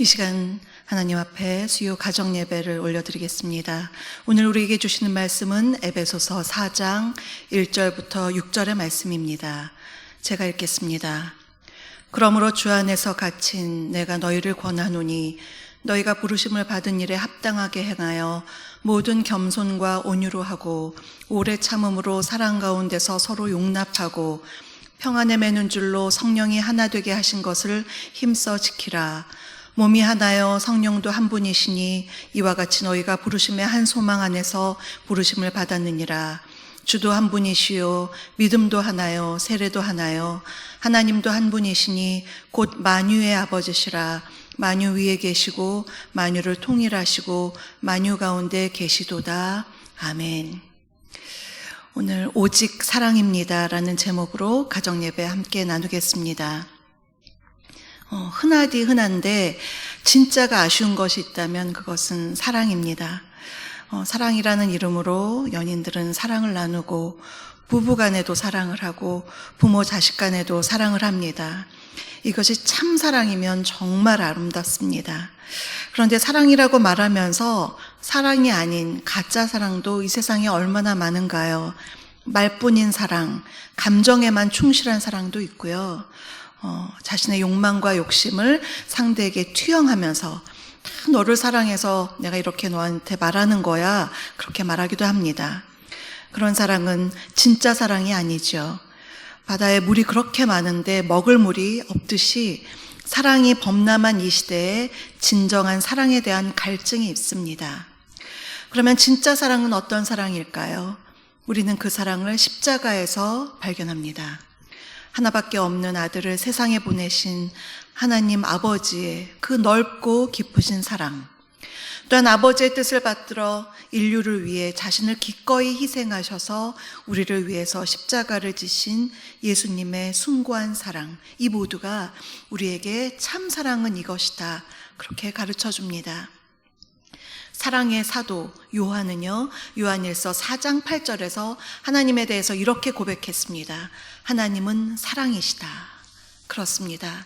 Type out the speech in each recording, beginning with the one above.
이 시간 하나님 앞에 수요 가정 예배를 올려드리겠습니다. 오늘 우리에게 주시는 말씀은 에베소서 4장 1절부터 6절의 말씀입니다. 제가 읽겠습니다. 그러므로 주 안에서 갇힌 내가 너희를 권하노니 너희가 부르심을 받은 일에 합당하게 행하여 모든 겸손과 온유로 하고 오래 참음으로 사랑 가운데서 서로 용납하고 평안에 매는 줄로 성령이 하나 되게 하신 것을 힘써 지키라. 몸이 하나여 성령도 한 분이시니 이와 같이 너희가 부르심의 한 소망 안에서 부르심을 받았느니라. 주도 한 분이시요 믿음도 하나요 세례도 하나요 하나님도 한 분이시니 곧 만유의 아버지시라. 만유 위에 계시고 만유를 통일하시고 만유 가운데 계시도다. 아멘. 오늘 오직 사랑입니다 라는 제목으로 가정예배 함께 나누겠습니다. 흔하디 흔한데 진짜가 아쉬운 것이 있다면 그것은 사랑입니다. 사랑이라는 이름으로 연인들은 사랑을 나누고 부부 간에도 사랑을 하고 부모 자식 간에도 사랑을 합니다. 이것이 참 사랑이면 정말 아름답습니다. 그런데 사랑이라고 말하면서 사랑이 아닌 가짜 사랑도 이 세상에 얼마나 많은가요? 말뿐인 사랑, 감정에만 충실한 사랑도 있고요. 자신의 욕망과 욕심을 상대에게 투영하면서 다 너를 사랑해서 내가 이렇게 너한테 말하는 거야 그렇게 말하기도 합니다. 그런 사랑은 진짜 사랑이 아니죠. 바다에 물이 그렇게 많은데 먹을 물이 없듯이 사랑이 범람한 이 시대에 진정한 사랑에 대한 갈증이 있습니다. 그러면 진짜 사랑은 어떤 사랑일까요? 우리는 그 사랑을 십자가에서 발견합니다. 하나밖에 없는 아들을 세상에 보내신 하나님 아버지의 그 넓고 깊으신 사랑, 또한 아버지의 뜻을 받들어 인류를 위해 자신을 기꺼이 희생하셔서 우리를 위해서 십자가를 지신 예수님의 숭고한 사랑, 이 모두가 우리에게 참 사랑은 이것이다 그렇게 가르쳐 줍니다. 사랑의 사도 요한은요, 요한일서 4장 8절에서 하나님에 대해서 이렇게 고백했습니다. 하나님은 사랑이시다. 그렇습니다.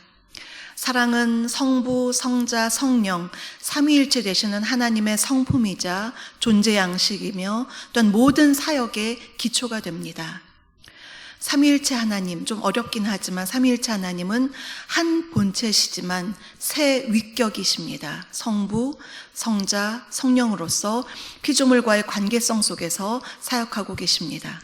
사랑은 성부, 성자, 성령, 삼위일체 되시는 하나님의 성품이자 존재 양식이며 또한 모든 사역의 기초가 됩니다. 삼위일체 하나님, 좀 어렵긴 하지만 삼위일체 하나님은 한 본체시지만 세 위격이십니다. 성부, 성자, 성령으로서 피조물과의 관계성 속에서 사역하고 계십니다.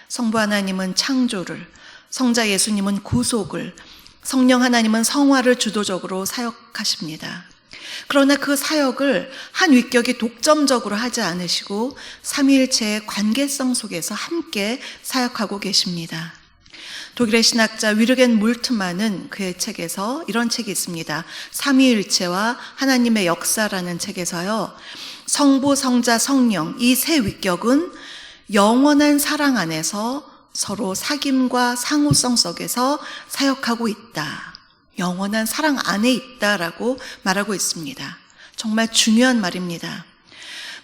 성부 하나님은 창조를, 성자 예수님은 구속을, 성령 하나님은 성화를 주도적으로 사역하십니다. 그러나 그 사역을 한 위격이 독점적으로 하지 않으시고 삼위일체의 관계성 속에서 함께 사역하고 계십니다. 독일의 신학자 위르겐 물트만은 그의 책에서 이런 책이 있습니다. 삼위일체와 하나님의 역사라는 책에서요, 성부, 성자, 성령 이 세 위격은 영원한 사랑 안에서 서로 사귐과 상호성 속에서 사역하고 있다. 영원한 사랑 안에 있다라고 말하고 있습니다. 정말 중요한 말입니다.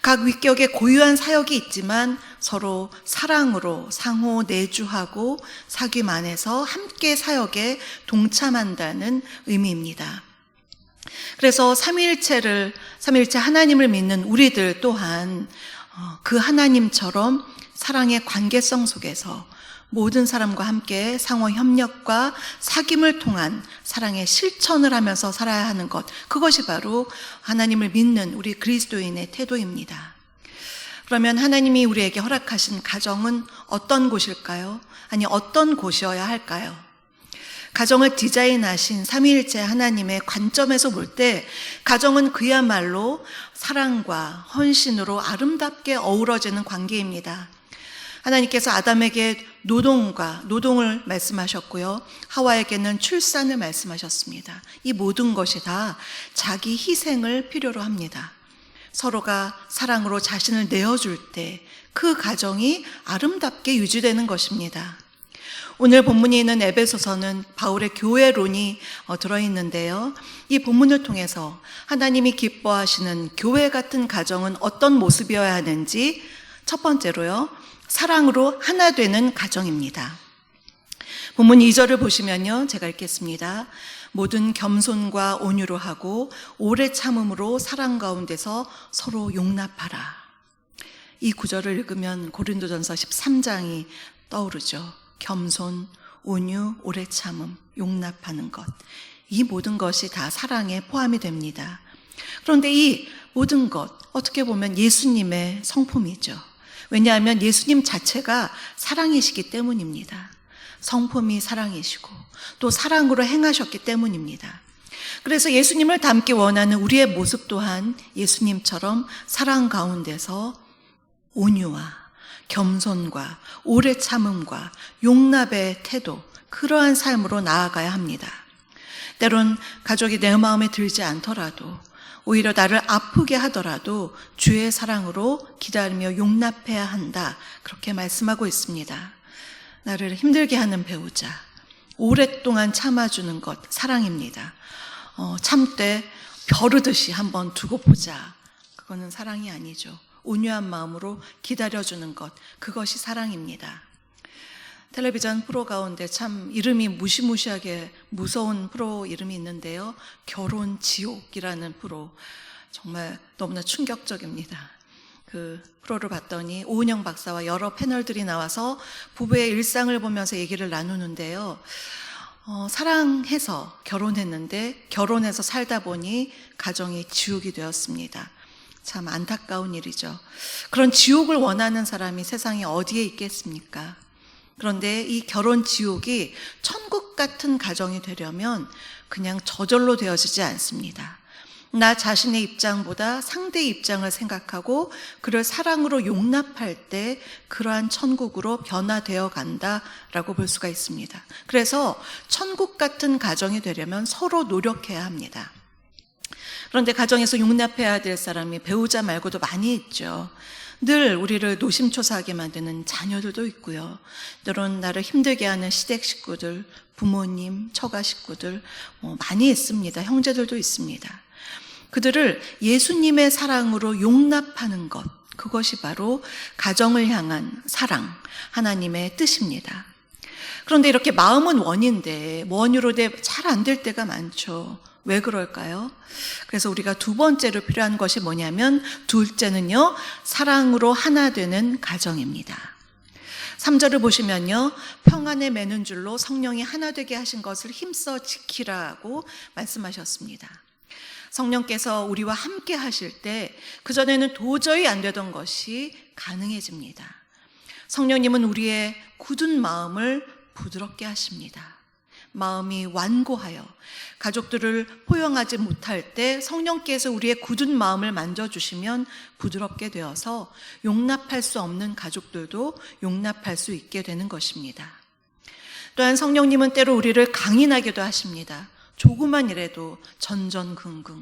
각 위격에 고유한 사역이 있지만 서로 사랑으로 상호 내주하고 사귐 안에서 함께 사역에 동참한다는 의미입니다. 그래서 삼위일체 하나님을 믿는 우리들 또한 그 하나님처럼 사랑의 관계성 속에서 모든 사람과 함께 상호 협력과 사귐을 통한 사랑의 실천을 하면서 살아야 하는 것, 그것이 바로 하나님을 믿는 우리 그리스도인의 태도입니다. 그러면 하나님이 우리에게 허락하신 가정은 어떤 곳일까요? 아니, 어떤 곳이어야 할까요? 가정을 디자인하신 삼위일체 하나님의 관점에서 볼 때 가정은 그야말로 사랑과 헌신으로 아름답게 어우러지는 관계입니다. 하나님께서 아담에게 노동을 말씀하셨고요, 하와에게는 출산을 말씀하셨습니다. 이 모든 것이 다 자기 희생을 필요로 합니다. 서로가 사랑으로 자신을 내어줄 때 그 가정이 아름답게 유지되는 것입니다. 오늘 본문이 있는 에베소서는 바울의 교회론이 들어있는데요, 이 본문을 통해서 하나님이 기뻐하시는 교회 같은 가정은 어떤 모습이어야 하는지, 첫 번째로요, 사랑으로 하나 되는 가정입니다. 본문 2절을 보시면요, 제가 읽겠습니다. 모든 겸손과 온유로 하고 오래 참음으로 사랑 가운데서 서로 용납하라. 이 구절을 읽으면 고린도전서 13장이 떠오르죠. 겸손, 온유, 오래 참음, 용납하는 것. 이 모든 것이 다 사랑에 포함이 됩니다. 그런데 이 모든 것, 어떻게 보면 예수님의 성품이죠. 왜냐하면 예수님 자체가 사랑이시기 때문입니다. 성품이 사랑이시고 또 사랑으로 행하셨기 때문입니다. 그래서 예수님을 닮기 원하는 우리의 모습 또한 예수님처럼 사랑 가운데서 온유와 겸손과 오래 참음과 용납의 태도, 그러한 삶으로 나아가야 합니다. 때론 가족이 내 마음에 들지 않더라도, 오히려 나를 아프게 하더라도 주의 사랑으로 기다리며 용납해야 한다, 그렇게 말씀하고 있습니다. 나를 힘들게 하는 배우자, 오랫동안 참아주는 것 사랑입니다. 참되 벼르듯이 한번 두고 보자, 그거는 사랑이 아니죠. 온유한 마음으로 기다려주는 것, 그것이 사랑입니다. 텔레비전 프로 가운데 참 이름이 무시무시하게 무서운 프로 이름이 있는데요. 결혼지옥이라는 프로, 정말 너무나 충격적입니다. 그 프로를 봤더니 오은영 박사와 여러 패널들이 나와서 부부의 일상을 보면서 얘기를 나누는데요. 사랑해서 결혼했는데 결혼해서 살다 보니 가정이 지옥이 되었습니다. 참 안타까운 일이죠. 그런 지옥을 원하는 사람이 세상에 어디에 있겠습니까? 그런데 이 결혼 지옥이 천국 같은 가정이 되려면 그냥 저절로 되어지지 않습니다. 나 자신의 입장보다 상대의 입장을 생각하고 그를 사랑으로 용납할 때 그러한 천국으로 변화되어 간다라고 볼 수가 있습니다. 그래서 천국 같은 가정이 되려면 서로 노력해야 합니다. 그런데 가정에서 용납해야 될 사람이 배우자 말고도 많이 있죠. 늘 우리를 노심초사하게 만드는 자녀들도 있고요. 때론 나를 힘들게 하는 시댁 식구들, 부모님, 처가 식구들 많이 있습니다. 형제들도 있습니다. 그들을 예수님의 사랑으로 용납하는 것, 그것이 바로 가정을 향한 사랑, 하나님의 뜻입니다. 그런데 이렇게 마음은 원인데 원유로 잘 안 될 때가 많죠. 왜 그럴까요? 그래서 우리가 두 번째로 필요한 것이 뭐냐면, 둘째는요, 사랑으로 하나 되는 가정입니다. 3절을 보시면요, 평안에 매는 줄로 성령이 하나 되게 하신 것을 힘써 지키라고 말씀하셨습니다. 성령께서 우리와 함께 하실 때 그전에는 도저히 안 되던 것이 가능해집니다. 성령님은 우리의 굳은 마음을 부드럽게 하십니다. 마음이 완고하여 가족들을 포용하지 못할 때 성령께서 우리의 굳은 마음을 만져주시면 부드럽게 되어서 용납할 수 없는 가족들도 용납할 수 있게 되는 것입니다. 또한 성령님은 때로 우리를 강인하게도 하십니다. 조그만 일에도 전전긍긍,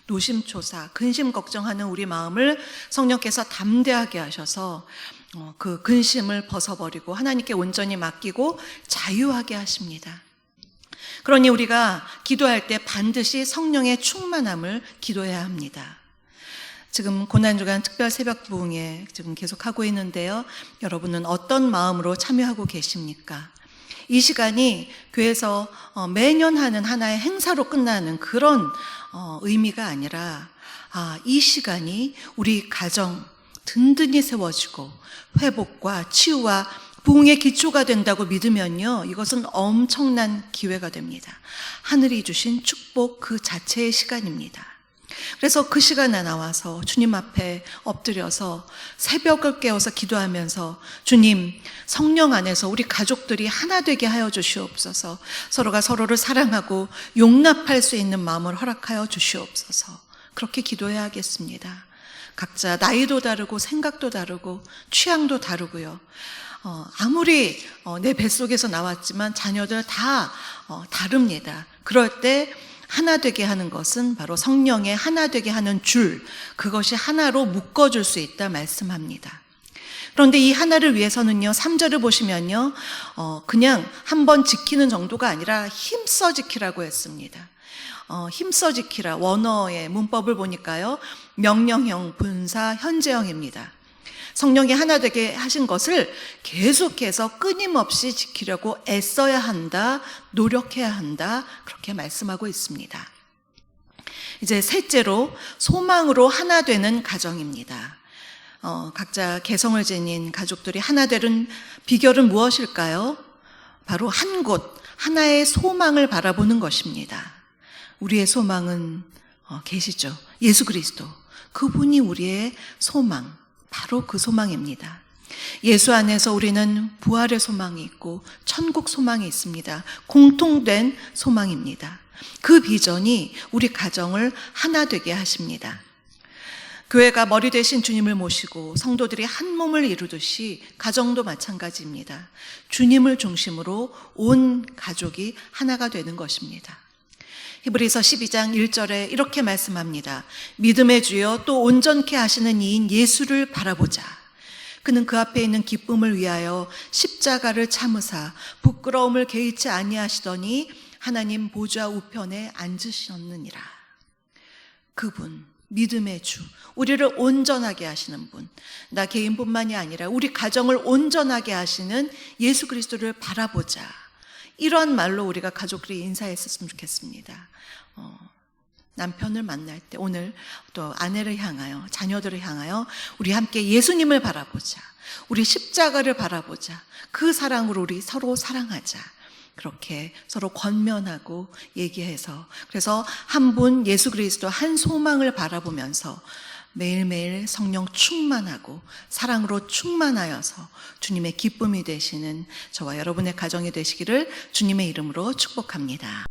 노심초사, 근심 걱정하는 우리 마음을 성령께서 담대하게 하셔서 그 근심을 벗어버리고 하나님께 온전히 맡기고 자유하게 하십니다. 그러니 우리가 기도할 때 반드시 성령의 충만함을 기도해야 합니다. 지금 고난주간 특별 새벽 부흥회 지금 계속하고 있는데요. 여러분은 어떤 마음으로 참여하고 계십니까? 이 시간이 교회에서 매년 하는 하나의 행사로 끝나는 그런 의미가 아니라, 이 시간이 우리 가정 든든히 세워지고 회복과 치유와 부흥의 기초가 된다고 믿으면요, 이것은 엄청난 기회가 됩니다. 하늘이 주신 축복 그 자체의 시간입니다. 그래서 그 시간에 나와서 주님 앞에 엎드려서 새벽을 깨워서 기도하면서, 주님, 성령 안에서 우리 가족들이 하나 되게 하여 주시옵소서, 서로가 서로를 사랑하고 용납할 수 있는 마음을 허락하여 주시옵소서, 그렇게 기도해야겠습니다. 각자 나이도 다르고 생각도 다르고 취향도 다르고요. 아무리 내 뱃속에서 나왔지만 자녀들 다 다릅니다. 그럴 때 하나 되게 하는 것은 바로 성령의 하나 되게 하는 줄, 그것이 하나로 묶어줄 수 있다 말씀합니다. 그런데 이 하나를 위해서는요, 3절을 보시면요, 그냥 한번 지키는 정도가 아니라 힘써 지키라고 했습니다. 힘써 지키라, 원어의 문법을 보니까요, 명령형, 분사, 현재형입니다. 성령이 하나 되게 하신 것을 계속해서 끊임없이 지키려고 애써야 한다, 노력해야 한다, 그렇게 말씀하고 있습니다. 이제 셋째로 소망으로 하나 되는 가정입니다. 각자 개성을 지닌 가족들이 하나 되는 비결은 무엇일까요? 바로 한 곳, 하나의 소망을 바라보는 것입니다. 우리의 소망은 계시죠. 예수 그리스도. 그분이 우리의 소망, 바로 그 소망입니다. 예수 안에서 우리는 부활의 소망이 있고 천국 소망이 있습니다. 공통된 소망입니다. 그 비전이 우리 가정을 하나 되게 하십니다. 교회가 머리 되신 주님을 모시고 성도들이 한 몸을 이루듯이 가정도 마찬가지입니다. 주님을 중심으로 온 가족이 하나가 되는 것입니다. 히브리서 12장 1절에 이렇게 말씀합니다. 믿음의 주여 또 온전케 하시는 이인 예수를 바라보자. 그는 그 앞에 있는 기쁨을 위하여 십자가를 참으사 부끄러움을 개의치 아니하시더니 하나님 보좌 우편에 앉으셨느니라. 그분, 믿음의 주, 우리를 온전하게 하시는 분, 나 개인뿐만이 아니라 우리 가정을 온전하게 하시는 예수 그리스도를 바라보자. 이런 말로 우리가 가족들이 인사했었으면 좋겠습니다. 남편을 만날 때 오늘 또 아내를 향하여, 자녀들을 향하여 우리 함께 예수님을 바라보자. 우리 십자가를 바라보자. 그 사랑으로 우리 서로 사랑하자. 그렇게 서로 권면하고 얘기해서, 그래서 한 분 예수 그리스도 한 소망을 바라보면서 매일매일 성령 충만하고 사랑으로 충만하여서 주님의 기쁨이 되시는 저와 여러분의 가정이 되시기를 주님의 이름으로 축복합니다.